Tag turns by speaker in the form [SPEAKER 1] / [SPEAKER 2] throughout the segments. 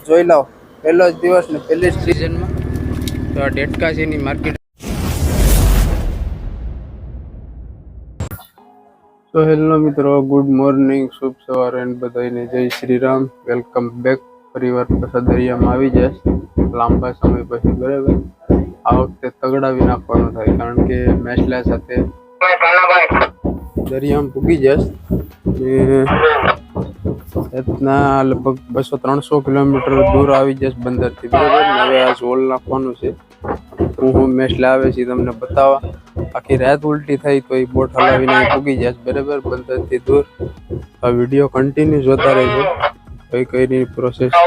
[SPEAKER 1] જોઈ લો, પહેલો જ દિવસ ને પહેલી જ સિઝનમાં તો આ ડેટકા છે એની માર્કેટ. તો હેલો મિત્રો, ગુડ મોર્નિંગ, શુભ સવાર એન્ડ બધાને જય શ્રી રામ. Welcome back. ફરીવાર પાછા દરિયામાં આવી જાય લાંબા સમય પછી. બરાબર, આ વખતે તગડાવી નાખવાનું થાય કારણ કે મેસલા સાથે દરિયામાં પૂગી જશે. રીતના લગભગ 200-300 કિલોમીટર દૂર આવી જશે બંદરથી. બરાબર, હવે આ ઝોલ નાખવાનું છે. હું મેસલા આવે છે તમને બતાવવા. આખી રાત ઉલટી થઈ તો એ બોટ હલાવીને પૂગી જશે. બરાબર, બંદરથી દૂર. આ વિડીયો કન્ટિન્યુ જોતા રહેજો, કઈ કઈ પ્રોસેસ છે.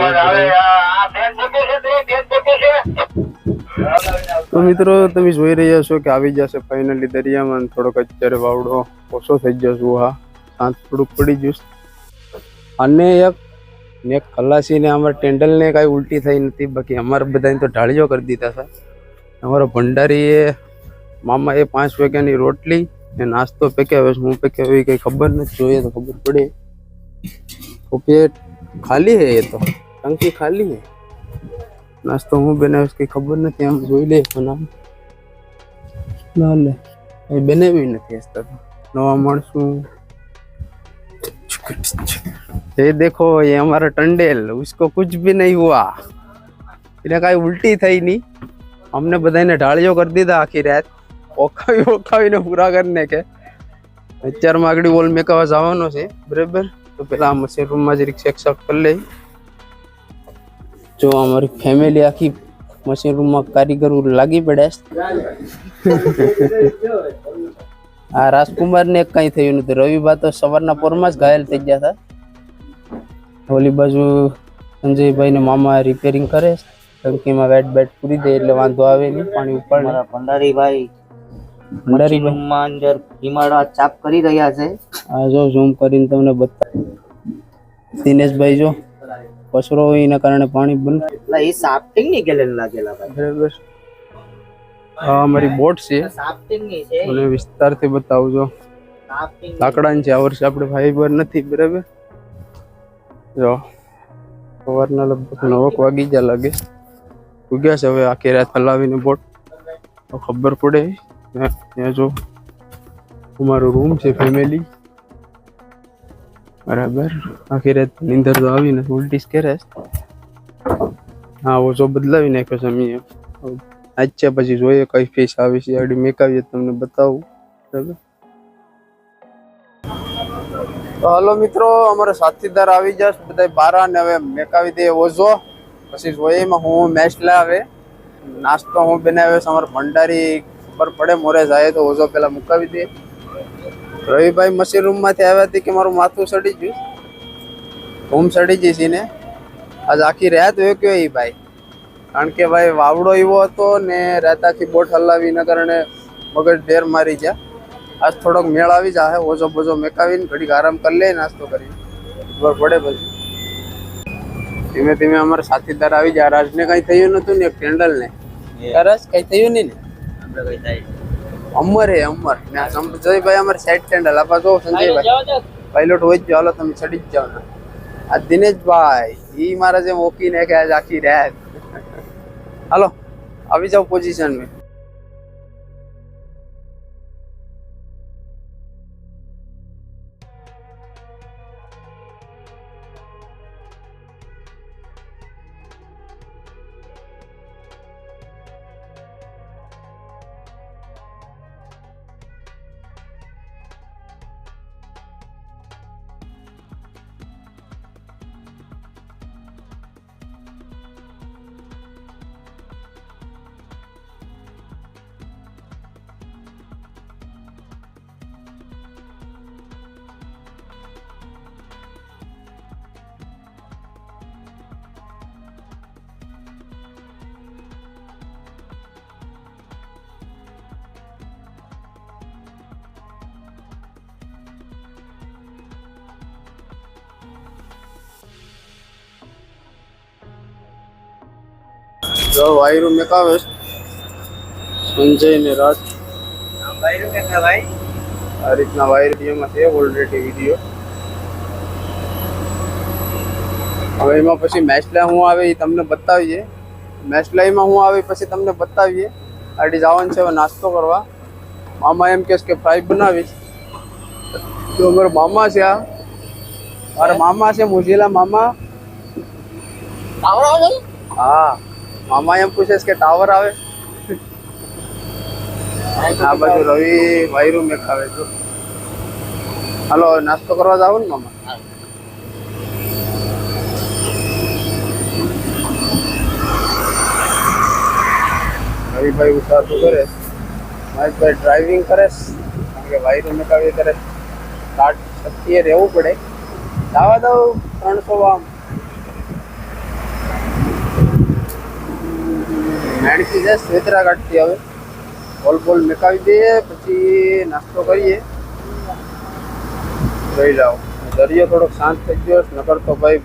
[SPEAKER 1] તો મિત્રો તમે જોઈ રહ્યા છો કે આવી જશે ફાઇનલી દરિયામાં. થોડોક અત્યારે વાવડો ઓછો થઈ જશે. હા, શાંત થોડુંક પડી જશે. અને એક ખલાસીને અમારા ટેન્ડલને કાંઈ ઉલટી થઈ નથી, બાકી અમારે બધાને તો ઢાળીઓ કરી દીધા હતા. અમારો ભંડારીએ મામાએ 5 વાગ્યાની રોટલી ને નાસ્તો પેક્યા. હું પેક્યા હોય કંઈ ખબર નથી, જોઈએ તો ખબર પડે. તો પેટ ખાલી હે, એ તો ટંકી ખાલી હે. નાસ્તો હું બનાવીશ કંઈ ખબર નથી, આમ જોઈ લે. પણ આમ લે કંઈ બનાવી નથી હસતા નવા માણસું. ये देखो, ये हमारा टंडेल, उसको कुछ भी नहीं हुआ, इन्हें काई उल्टी थी नहीं. हमने बधाने ढालियों कर दी था आखिर रात, ओखावी ने पूरा करने के. અત્યાર માં આગળ વોલ મેકવા જવાનો છે. બરાબર, તો પેલા મશીન રૂમ માં જરીક ચેક કરી લે. જો અમારી ફેમિલી આખી મશીન રૂમ માં કારીગરો લાગી પડે. આ રાજકુમાર ને કઈ થયું નથી. રવિબા તો સવારના પોરમાં જ ઘાયલ થઈ ગયા હતા. ઓલી બાજુ સંજયભાઈ ને મામા રિપેરિંગ કરે, ટંકીમાં વેટ પૂરી દે એટલે વાંધો આવે નહીં. પાણી ઉપર
[SPEAKER 2] ભંડારીભાઈ અંદર હિમાળા ચાપ કરી રહ્યા છે.
[SPEAKER 1] આ જો ઝૂમ કરીને તમને બતા. દિનેશભાઈ જો કચરો હોય એના કારણે પાણી બંધ.
[SPEAKER 2] એ સાફ્ટિંગ ની ગેલેન લાગેલા ભાઈ.
[SPEAKER 1] બરાબર, આ અમારી બોટ છે.
[SPEAKER 2] સાફ્ટિંગ ની છે.
[SPEAKER 1] અને વિસ્તારથી બતાવજો. લાકડાની છે, આ વર્ષે આપણે ફાઈબર નથી. બરાબર, જો સવારના લગભગ 9 વાગી ગયા લાગે. ઉગ્યા છે. હવે આખી રાત હલાવીને બોટ તો ખબર પડે. ત્યાં જો અમારો રૂમ છે ફેમિલી. બરાબર, આખી રાત નીંદર તો આવીને ઉલટી કરે. હા, ઓછો બદલાવી નાખ્યો છે અમે. આજ છે, પછી જોઈએ કઈ ફિશ આવી છે. આડી મેકાવીએ તમને બતાવું. બરાબર, તો હાલો મિત્રો, અમારા સાથીદાર આવી જશે બધા બારા ને હવે મેકાવી દે ઓઝો. પછી જોઈએ એમાં હું મેસલા આવે નાસ્તો હું બનાવ્યો. અમારા ભંડારી ખબર પડે મોરે જાય તો ઓઝો પેલા મુકાવી દે. રવિભાઈ મશીન રૂમ માંથી આવ્યા હતી કે મારું માથું સડી ગયું, રૂમ સડી જઈશ ને. આજ આખી રાત વેક્યો એ ભાઈ, કારણ કે ભાઈ વાવડો એવો હતો ને રાત આખી બોટ હલાવીના કારણે મગજ ઢેર મારી ગયા. આજ થોડોક મેળ આવી જાય. ઓછો બોજો મેકાવીને ઘડીક આરામ કરી લે, નાસ્તો કરી ખબર પડે. પછી ધીમે ધીમે અમારા સાથીદાર આવી જાય. રાજને કઈ થયું નતું ને, કેન્ડલ ને રસ કઈ થયું નહીં ને. અમર હે અમર ને સંજયભાઈ અમારે સાઈડ કેન્ડલ આપા. જો સંજયભાઈ પાયલોટ હોય જ, હાલો તમે ચડી જ જાઓ ને. આ દિનેશભાઈ ઈ મારા જેમ ઓકીને કે આજ આખી રાત. હાલો આવી જાઓ પોઝિશન में. જો વાયરુ મેકાવે સંજય ને રાજ.
[SPEAKER 2] વાયરુ મેકા ભાઈ
[SPEAKER 1] આ રીતના વાયર વિડીયોમાં છે ઓલરેડી વિડીયો. હવે એમાં પછી મેસલા હું આવે એ તમને બતાવીએ. મેસલાઈમાં હું આવે પછી તમને બતાવીએ. આડી જવાનું છે હવે નાસ્તો કરવા. મામા એમ કહેશે કે ફ્રાય બનાવીશ. તો અમારા મામા છે આ. મારા મામા છે મુજીલા મામા. હા મામા એમ પૂછે છે કે ટાવર આવે. આ બાજુ રવિ વાયરું મેં ખાવે તો. હાલો નાસ્તો કરવા જાવ ને મામા. રવિભાઈ ઉતાર તો કરે. મહેશભાઈ ડ્રાઇવિંગ કરે કારણ કે વાયરું મેકાવી કરે. કાટ સત્યે રહેવું પડે. જવા દઉં 300 આમ મેણકી જાય સ્વેતરા કાઢતી હવે. બોલ મેકાવી દઈએ પછી નાસ્તો કરીએ. જોઈ જાઓ દરિયો થોડોક શાંત થઈ ગયો. નકર તો ભાઈ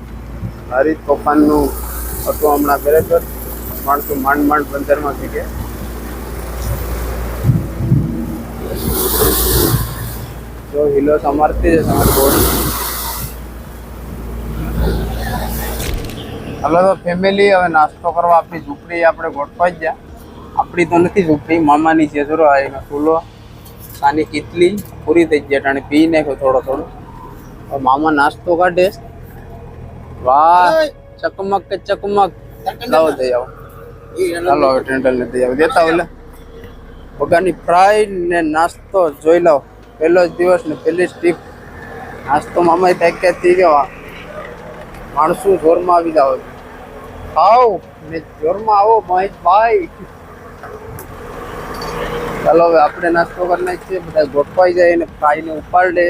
[SPEAKER 1] ભારી તોફાનનું હતું હમણાં બરાબર. માણસો માંડ બંદરમાં થઈ ગયા. જો હિલો સમારતી છે તમારી બોડી. હલો તો ફેમિલી હવે નાસ્તો કરવા આપણી ઝૂંપડી આપણે ગોઠવાઈ જ ગયા. આપણી તો નથી ઝૂંપડી મામાની છે. જરો એનો ચૂલો સાની કીટલી પૂરી થઈ જાય અને પી નાખ્યો થોડો. મામા નાસ્તો કાઢે. વાહ ચકમક કે ચકમક. લાવો દઈ આવો. ચાલો હવે ટેન્ડલ ને દઈ આવો. દેતા ઓલે બગાની ફ્રાય ને નાસ્તો જોઈ લાવો. પહેલો જ દિવસ ને પહેલી સ્ટીપ નાસ્તો મામા થઈ ગયો. માણસો જોરમાં આવી જાવ. ખાઓ ને જોરમાં આવો મહેશભાઈ. ચાલો હવે આપણે નાસ્તો કરી નાખીએ. બધા ગોઠવાઈ જાય ને ફ્રાય ને ઉપાડે.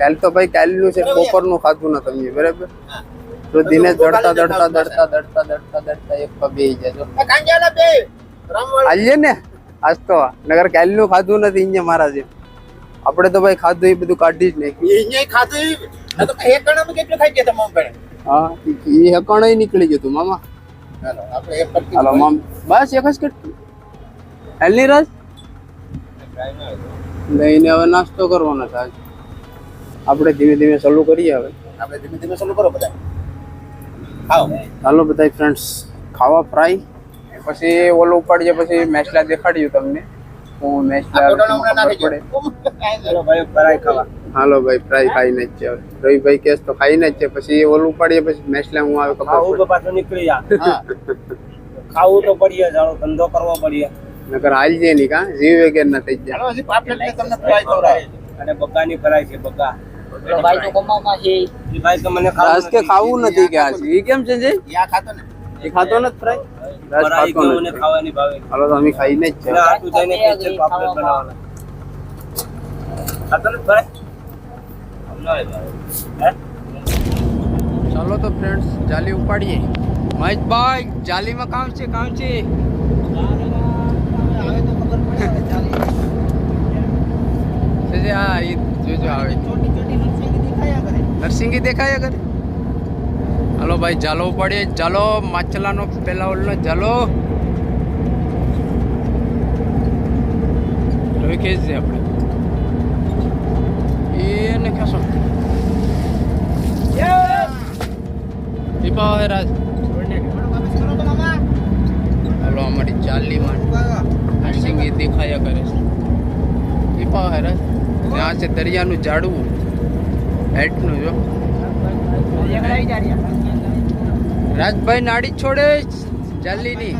[SPEAKER 1] કાલ તો ભાઈ કાલનું છે બપોરનું ખાધું ને તમે બરાબર. તો દિનેશ દડતા એક પગે જાય. હાલીએ ને આજ તો નગર કાલનું ખાધું નથી અહીંયા મારા જેમ. આપણે તો ભાઈ ખાધું એ બધું કાઢી જ નહીં. હા એ હકણ નીકળી ગયું તું મામા. હાલો મામ બસ એક જ કટકી હાલની રાજ લઈને હવે નાસ્તો કરવાનો છે. આપણે ધીમે ધીમે ચાલુ કરીએ. હવે હાલો બધા ફ્રેન્ડ્સ ખાવા ફ્રાય પછી ઓલો ઉપાડીએ પછી મેસલા દેખાડ્યું તમને. હું મેસલા પડે. હાલો ભાઈ ફ્રાય ખાઈને જ છે. રવિભાઈ કેસ તો ખાઈને જ છે. પછી ઓલું ઉપાડીએ પછી મેસલા હું આવે
[SPEAKER 2] પાછું નીકળી જા. ખાવું તો પડીએ. જાણો ધંધો કરવો પડીએ.
[SPEAKER 1] નકર હાલ છે નહીં કા જીવ વગેરે ના થઈ જાય.
[SPEAKER 2] અને બકાની ફરાય છે બકા. ભાઈ તો કમાવામાં છે. ભાઈ તો મને
[SPEAKER 1] રાજ કે ખાવું નથી કે આજ એ કેમ છે જે ખાતો ને એ ખાતો નથી ફ્રાય. રાજ ખાતો નથી
[SPEAKER 2] ખાવાની ભાવે.
[SPEAKER 1] હાલો તો અમે ખાઈને જ છે.
[SPEAKER 2] આટલું જઈને સ્પેશિયલ પાપલેટ બનાવવાના. ખાતો નથી ફરાય.
[SPEAKER 1] ચાલો તો ફ્રેન્ડ્સ જાલી ઉપાડીએ. મહેશભાઈ જાલીમાં કામ છે. હા એ જોજો આવે નરસિંગી દેખાયા કરે. હાલો ભાઈ જાલો ઉપાડીએ. ચાલો માછલાનો પેલા ઓલો જાલો જોઈ કે છે આપણે એને ખાસો દીપા હે રાજ. હાલો અમારી જાલીમાં નરસિંગી દેખાયા કરે છે. દીપા હે રાજ. ત્યાં છે દરિયાનું ઝાડવું હેટનું જો. રાજભાઈ નાડી છોડે જાલીની.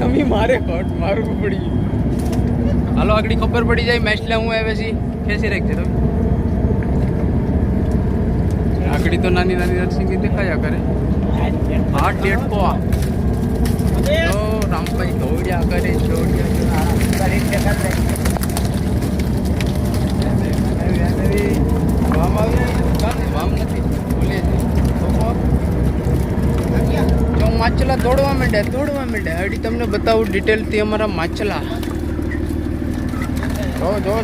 [SPEAKER 1] તમે મારે કોટ મારું પડી. હાલો આગળ ખબર પડી જાય મેસલા હું આવે છે. ખેંચી રાખજે તમે. આગળ તો નાની નરસિંગી દેખાયા કરે. હા ટેટકો રામભાઈ દોડ્યા કરે. માછલા દોડવા માંડ્યા. હડી તમને બતાવું ડિટેલથી અમારા માછલા. જો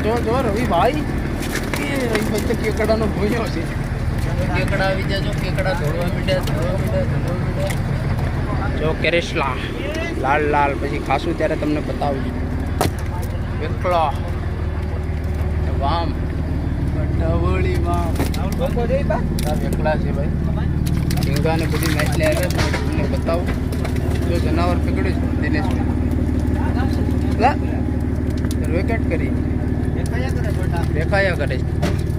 [SPEAKER 1] રવિભાઈ રવિભાઈ તો કેકડાનો ભોયો છે. કેકડા આવી જાય. કેકડા દોડવા માંડ્યા. જો કેરેસલા લાલ પછી ખાસું ત્યારે તમને બતાવું. એકલો વામ કટવળી વામ આ વેકલા છે ભાઈ ઝીંગા ને બધી માછલી આવે છે તમને બતાવું જો જનાવર પકડ્યું છે દિનેશભાઈ વેકેટ કરી દેખાયા કરે છે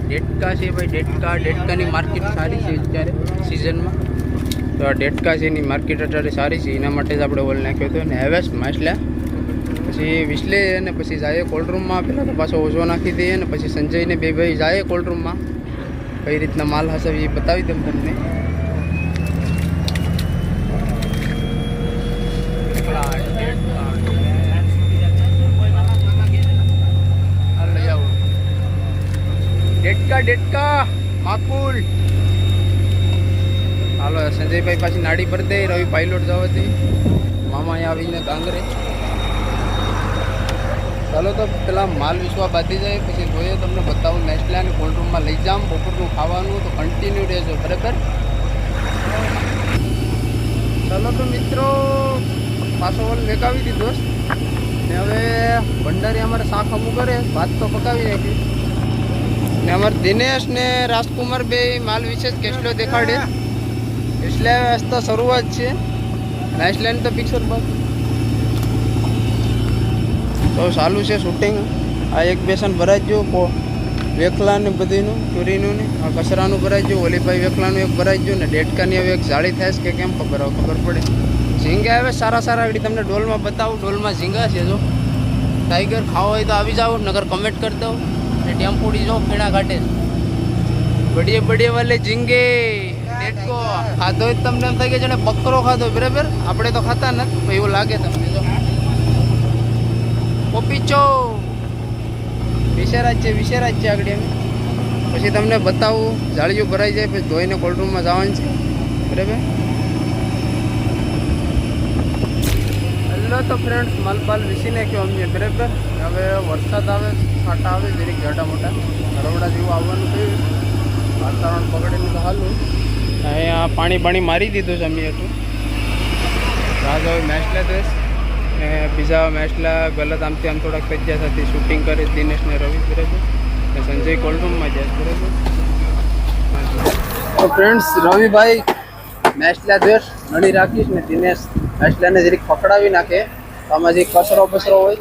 [SPEAKER 1] ડેટકા છે ભાઈ ડેટકાની માર્કેટ સારી છે અત્યારે સિઝનમાં તો આ ડેટકા છે એની માર્કેટ અત્યારે સારી છે એના માટે જ આપણે ઓલ નાખ્યો હતો અને હવે માછલા પછી વિસલે અને પછી જાય કોલ્ડ રૂમમાં પહેલાં તો પાછો ઓછો નાખી દઈએ અને પછી સંજયને બે ભાઈ જાય કોલ્ડ રૂમમાં કઈ રીતના માલ હશે એ બતાવી દઉં તમને ડેટકા માકુલ હાલો સંજયભાઈ પાછી નાડી પર દે રવિ પાયલોટ જવાથી મામા અહીંયા આવીને કાંગરે ચાલો તો પેલા માલ વિશ્વા બાંધી જાય પછી જોઈએ તમને બતાવું નેસ્ટલા અને કોલ્ડ રૂમમાં લઈ જામ બપોરનું ખાવાનું તો કન્ટિન્યુ રહેજો બરાબર ચાલો તો મિત્રો પાછો ઓલ મેકાવી દીધો ને હવે ભંડારી અમારે શાક અમુક કરે ભાત તો પકાવી નાખી ને અમારે દિનેશ ને રાજકુમાર બે માલ વિશે જ કેટલો દેખાડે એટલે તો શરૂઆત છે નેસ્ટલાની તો પિક્ચર બાદ તો ચાલુ છે શૂટિંગ આ એક બેસન ભરાઈ ગયું વેખલા ને બધીનું ચોરીનું ને આ કચરાનું ભરાઈ ગયું ઓલીભાઈ વેખલાનું એક ભરાઈ ગયું ને ડેટકાની હવે એક જાળી થાય છે કે કેમ ખબર પડે ઝીંગા હવે સારા આગળ તમને ડોલમાં બતાવું ડોલમાં ઝીંગા છે જો ટાઈગર ખાવો હોય તો આવી જાઓ નગર કમેન્ટ કરી દો ને ટેમ્પોડી જો ખેડા ઘાટે બડીએ વાલે ઝીંગે ડેટકો ખાધો હોય તમને એમ થાય કે જેને બકરો ખાધો બરાબર આપણે તો ખાતા નથી એવું લાગે તમને જો પોપીચો વિશેરાજ છે આગળ એમ પછી તમને બતાવું જાળીઓ ભરાઈ જાય પછી ધોઈને કોલ્ડ રૂમમાં જવાનું છે બરાબર હેલો તો ફ્રેન્ડ્સ માલપાલ વિસી નાખ્યો અમને બરાબર હવે વરસાદ આવે છાંટા આવે જરીક જાડા મોટા હરવડા જેવું આવવાનું થયું વાતાવરણ પકડીને તો હાલું અહીંયા પાણી મારી દીધું છે અમે એટલું રાજ હવે મેચ લેતે બીજા મેચલા ગલત આમથી આમ થોડાક કજ્યા સાથે શૂટિંગ કરે દિનેશ ને રવિ બરાબર ને સંજય કોલ્ડ રૂમમાં જાય બરાબર તો ફ્રેન્ડ્સ રવિભાઈ મેચલા દેશ નડી રાખીશ ને દિનેશ મેચલાને જરીક પકડાવી નાખે આમાં જે કચરો હોય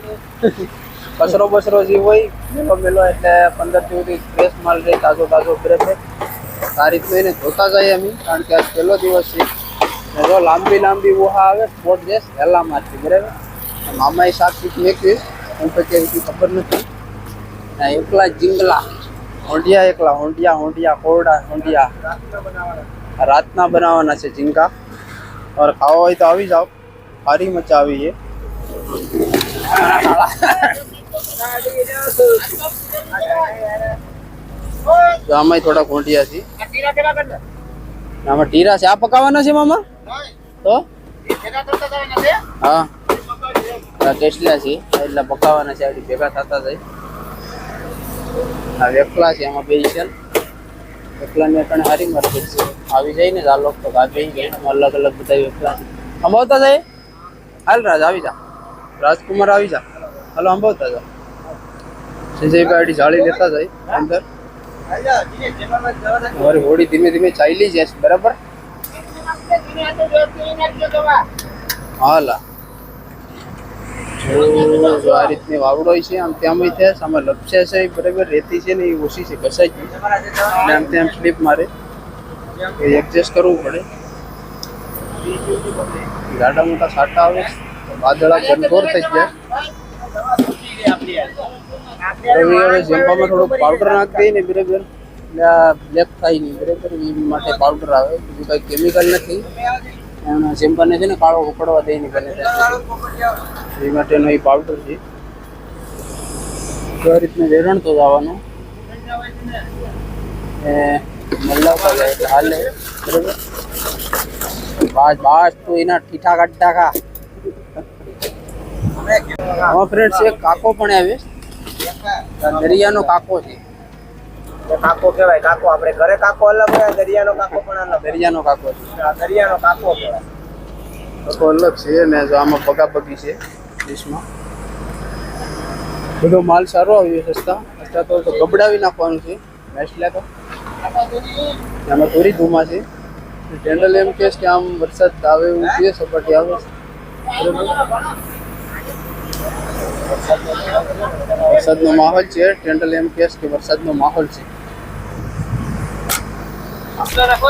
[SPEAKER 1] કચરો જે હોય મેલો એટલે 15 સુધી ફ્રેશ માલ રહે તાજો બરાબર આ રીતનું એને ધોતા જાય અમે કારણ કે આજ પહેલો દિવસ છે ને જો લાંબી વોહા આવે સ્પોટ ડ્રેસ વહેલામાંથી બરાબર મામાએ શાક મેકવી હું તો કેવી ખબર નથી એકલા જીંગલા હોંડિયા કોરડા હોંડિયા રાતના બનાવવાના છે ઝીંગા और ખાવા હોય તો આવી જાઓ સારી મજા આવી છે આમાં થોડા હોંડિયા છે આમાં ટીરા છે આ પકાવવાના છે મામા તો હા ટેસ્ટલા છે એટલા પકાવવાના છે આપણી ભેગા થતા જાય આ વેકલા છે આમાં બે છે વેકલાને પણ સારી માર્કેટ છે આવી જાય ને આ લોકો તો ગાભી ગયા અલગ બધા વેકલા છે અંબાવતા જાય હાલ રાજ આવી જા રાજકુમાર આવી જા હાલો અંબાવતા જા સંજયભાઈ જાળી લેતા જાય અંદર અમારી હોડી ધીમે ચાલી જાય બરાબર હાલા જો આ રીતની વાવડો છે આમ ત્યાં થાય આમાં લપસે છે બરાબર રેતી છે ને એ ઓછી છે ઘસાઈ ગઈ એટલે આમ ત્યાં સ્લીપ મારે એડજસ્ટ કરવું પડે ગાડા મોટા સાટા આવે વાદળા ઘનઘોર થઈ ગયા હવે જેમ્પામાં થોડું પાવડર નાખી દઈએ ને બરાબર એટલે આ બ્લેક થાય નહીં બરાબર એ માટે પાવડર આવે બીજું કંઈ કેમિકલ નથી જેમ્પાને છે ને કાળો ઉકળવા દઈને બને એ માટેનો એ પાવડર છે આ રીતનું વેરણ તો જવાનું મલ્લાવતા જાય એટલે હાલે બરાબર બાસ તો એના ઠીઠા કાઢતા ખા હા ફ્રેન્ડ્સ એક કાકો પણ આવે દરિયાનો કાકો છે
[SPEAKER 2] કાકો કહેવાય કાકો આપણે ઘરે કાકો અલગ હોય દરિયાનો કાકો પણ અલગ
[SPEAKER 1] દરિયાનો કાકો છે
[SPEAKER 2] દરિયાનો કાકો કહેવાય
[SPEAKER 1] કાકો અલગ છે અને જો આમાં પગાપગી છે ડીશમાં બધો માલ સારો આવ્યો સસ્તા એક્સ્ટ્રા તો ગબડાવી નાખવાનું છે મેસલા તો આમાં થોડી ધુમા છે જનરલ એમ કે આમ વરસાદ આવે એવું છે સપાટી આવે વરસાદનો માહોલ છે જનરલ એમ કે વરસાદનો માહોલ છે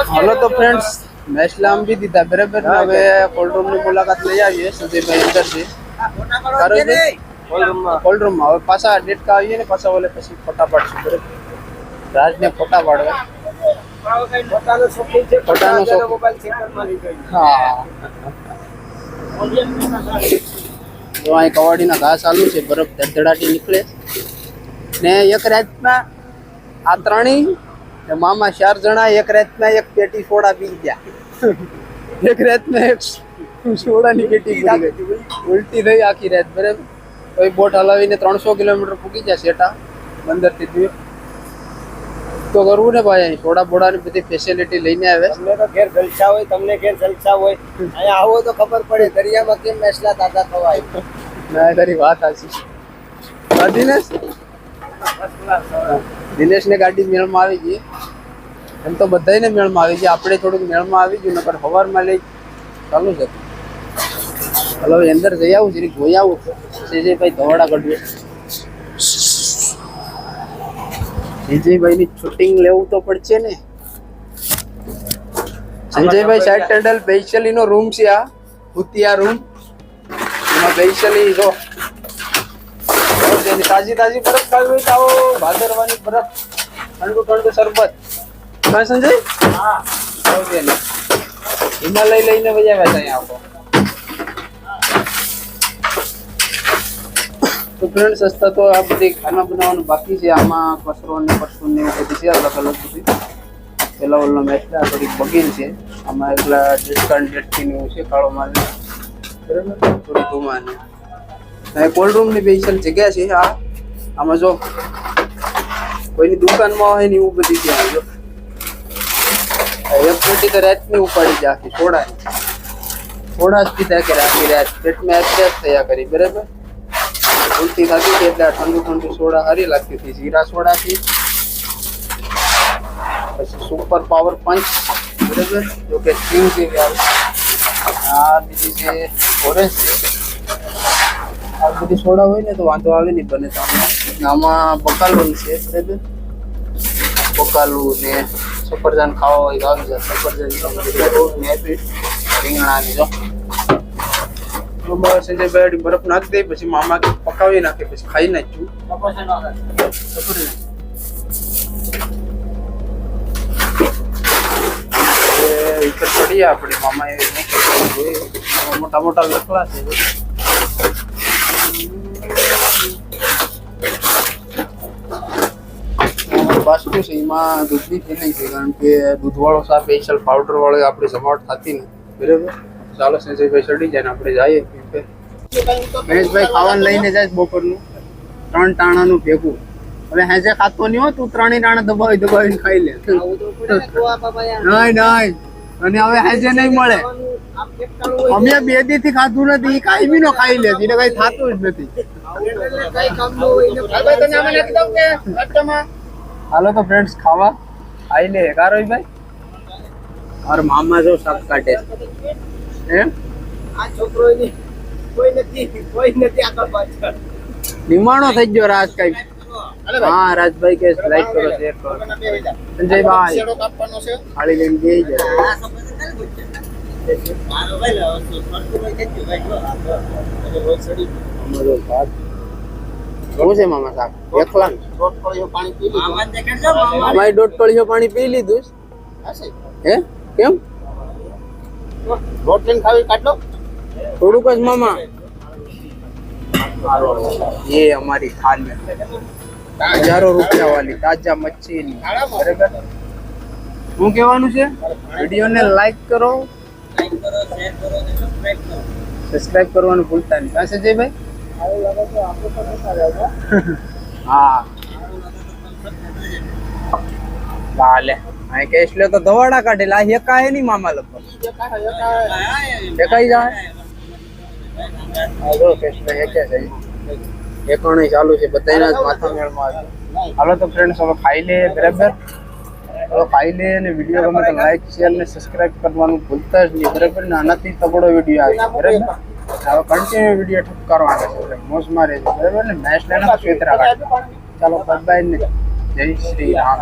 [SPEAKER 1] હાલો તો ફ્રેન્ડ્સ મેસલા આંબી દીધા બરાબર ને હવે કોલ્ડ રૂમ ની મુલાકાત લઈ આવીએ સંજયભાઈ અંદર છે કોલ્ડ રૂમ માં હવે પાછા ડેટકા આવીએ ને પાછા ઓલે પછી ફોટા પાડશું બરાબર રાજને ફોટા પાડવા ફોટાનો શોખ હા જો અહીં કવાડીના ઘા ચાલુ છે બરફ ધડધડાટી નીકળે ને એક રાતમાં આ ત્રણેય મામા 4 જણા એક રાતમાં એક પેટી સોડા પી ગયા એક રાતમાં એક સોડાની પેટી પી ગઈ ઉલટી થઈ આખી રાત બરાબર કોઈ બોટ હલાવીને 300 કિલોમીટર પૂકી જાય સેટા બંદરથી દૂર તો કરવું ને ભાઈ અહીં સોડા બોડાની બધી ફેસિલિટી લઈને આવે
[SPEAKER 2] તમને તો ઘેર જલસા હોય તમને ઘેર જલસા હોય અહીંયા આવો તો ખબર પડે દરિયામાં કેમ મેસલા તાજા ખવાય
[SPEAKER 1] ના તારી વાત સાચી દિનેશ દિનેશને ગાડી મેળમાં આવી ગઈ એમ તો બધાને મેળમાં આવી ગઈ આપણે થોડુંક મેળમાં આવી ગયું નકર સવારમાં લઈ ચાલુ છે હલો અંદર જઈ આવું જરી જોઈ આવું સંજયભાઈ ધવાડા કાઢવે સંજયભાઈની શૂટિંગ લેવું તો પડશે ને સંજયભાઈ સાઈડ ટેન્ડલ વૈશાલીનો રૂમ છે આ ભૂતિયા રૂમ એમાં વૈશાલી જો તાજી તાજી બરફ ખાવી હોય તો આવો ભાદરવાની બરફ ઠંડુ ઠંડુ શરબત હા સંજય હા હિમાલય લઈને વજાવ્યા હતા અહીંયા આવો તો ફ્રેન્ડ્સ સસ્તા તો આ બધી ખાના બનાવવાનું બાકી છે આમાં કચરો ને પરસું ને એવું બધી છે અલગ અલગ બધી પેલા ઓલનો મેસલા થોડીક બગીન છે આમાં એકલા ડિસ્કાઉન્ટ ડેટથી ને એવું છે કાળો માલ બરાબર થોડી ધુમાની કોલ્ડ રૂમ ની સ્પેશિયલ જગ્યા છે આ આમાં જો કોઈની દુકાનમાં હોય ને એવું બધી ત્યાં જો એક પેટી તો રાતની ઉપાડી જાય આખી થોડા જ પીધા કે આખી રાત પેટમાં એક્સેસ થયા કરી બરાબર ઉલટી થતી હતી એટલે ઠંડુ ઠંડુ સોડા સારી લાગતી હતી જીરા સોડાથી પછી સુપર પાવર પંચ બરાબર જો કે સ્ટીમ જેવી આવે આ બીજી છે ઓરેન્જ છે આ બધી સોડા હોય ને તો વાંધો આવે નહીં બને તો આમાં બકાલું છે બરાબર બકાલું ને સફરજન ખાવા હોય તો આવી જાય સફરજન રીંગણાની જો સંજયભાઈ બરફ નાખી દે પછી મામા પકાવી નાખે પછી ખાઈ નાખ્યું પડીએ આપણે મામા એ મોટા મોટા લખલા છે બાસ્તુ છે એમાં દૂધની ફિલિંગ છે કારણ કે દૂધવાળો સા સ્પેશિયલ પાવડર વાળો આપણે જમાવટ થતી નહીં બરાબર ચાલો સંજયભાઈ ચડી જાય ને આપણે જઈએ મહેશભાઈ ખાવાનું લઈને જાય બપોરનું 3 ટાણાનું ભેગું હવે હેજે ખાતો નહીં હો તું 3 ટાણા દબાવીને ખાઈ લે નહીં અને હવે હેજે નહીં મળે અમે 2 દી થી ખાધું નથી કાઈ બી નો ખાઈ લે એટલે કઈ થાતું જ નથી હાલો તો ફ્રેન્ડ્સ ખાવા ખાઈ લે કારોઈ और मामा जो सब काटे એમ
[SPEAKER 2] આ છોકરો કોઈ નથી આગળ પાછળ
[SPEAKER 1] નિમાણો થઈ ગયો રાજ કઈ હા રાજભાઈ કે લાઈક કરો શેર કરો સંજયભાઈ શેડો કાપવાનો છે ખાલી લઈને બેહી જાય મારો ભાઈ સરખું થઈ ગયું ભાઈ રોજ સડી અમારો ભાત શું છે મામા સાહેબ એકલા દોઢ ટોળિયો પાણી પી લીધું મામા દેખાડજો મામાએ દોઢ ટોળિયો પાણી પી લીધું હે કેમ રોટલી ખાવી કાઢો થોડુંક જ મામા ये हमारी थाली हजारों रुपया वाली ताजा मच्छी बराबर શું કહેવાનું છે વિડિયોને લાઈક કરો શેર કરો અને સબસ્ક્રાઇબ કરવાનું ભૂલતા નહીં કાશે જયભાઈ હા ચાલે આ કેસ લે તો દવાડા કાઢેલા એકા હે ની મામા લગભગ એકાઈ જાય આ જો કેસ લે એકે છે એકોણી ચાલુ છે બધાયના જ માથા મેળમાં આવે હાલો તો ફ્રેન્ડ્સ હવે ખાઈ લે બરાબર. હવે ખાઈ લે અને વિડીયો ગમે તો લાઈક શેર ને સબસ્ક્રાઇબ કરવાનું ભૂલતા જ નહીં બરાબર ને. આનાથી તગડો વિડીયો આવે બરાબર. હવે કન્ટિન્યુ વિડીયો ઠપકારવાનો છે મોજમાં રહેજો બરાબર ને. મેચ લઈને સ્વેતરા કાઢો. ચાલો બાય બાય ને જય શ્રી રામ.